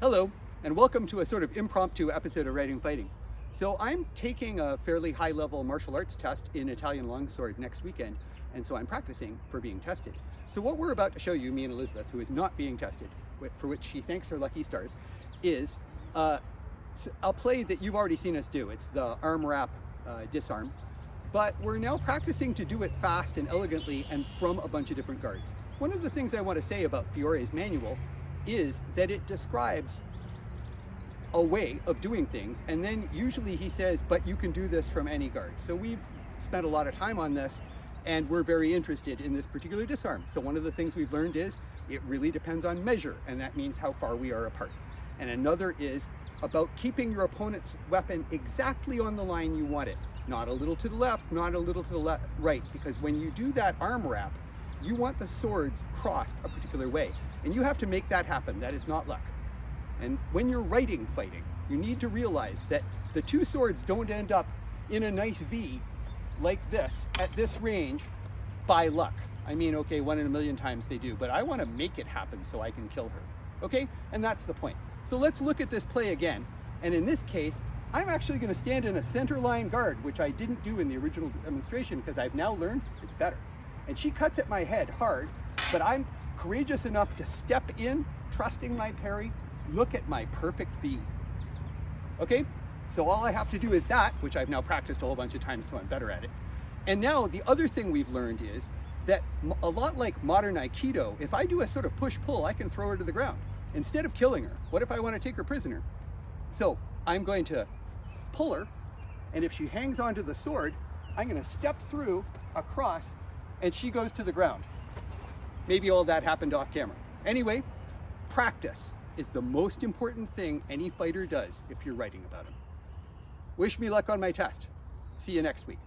Hello, and welcome to a sort of impromptu episode of Writing Fighting. So I'm taking a fairly high-level martial arts test in Italian longsword next weekend, and so I'm practicing for being tested. So what we're about to show you, me and Elizabeth, who is not being tested, for which she thanks her lucky stars, is a play that you've already seen us do. It's the arm wrap disarm, but we're now practicing to do it fast and elegantly and from a bunch of different guards. One of the things I want to say about Fiore's manual is that it describes a way of doing things, and then usually he says, but you can do this from any guard. So we've spent a lot of time on this, and we're very interested in this particular disarm. So one of the things we've learned is it really depends on measure, and that means how far we are apart. And another is about keeping your opponent's weapon exactly on the line you want it. Not a little to the left, not a little to the right, because when you do that arm wrap, you want the swords crossed a particular way, and you have to make that happen. That is not luck. And when you're writing fighting, you need to realize that the two swords don't end up in a nice V like this at this range by luck. I mean, okay, 1 in a million times they do, but I want to make it happen so I can kill her. Okay? And that's the point. So let's look at this play again. And in this case, I'm actually going to stand in a center line guard, which I didn't do in the original demonstration because I've now learned it's better. And she cuts at my head hard, but I'm courageous enough to step in, trusting my parry, look at my perfect V. Okay, so all I have to do is that, which I've now practiced a whole bunch of times, so I'm better at it. And now the other thing we've learned is that a lot like modern Aikido, if I do a sort of push-pull, I can throw her to the ground. Instead of killing her, what if I want to take her prisoner? So I'm going to pull her, and if she hangs onto the sword, I'm going to step through across, and she goes to the ground. Maybe all that happened off camera. Anyway, practice is the most important thing any fighter does if you're writing about him. Wish me luck on my test. See you next week.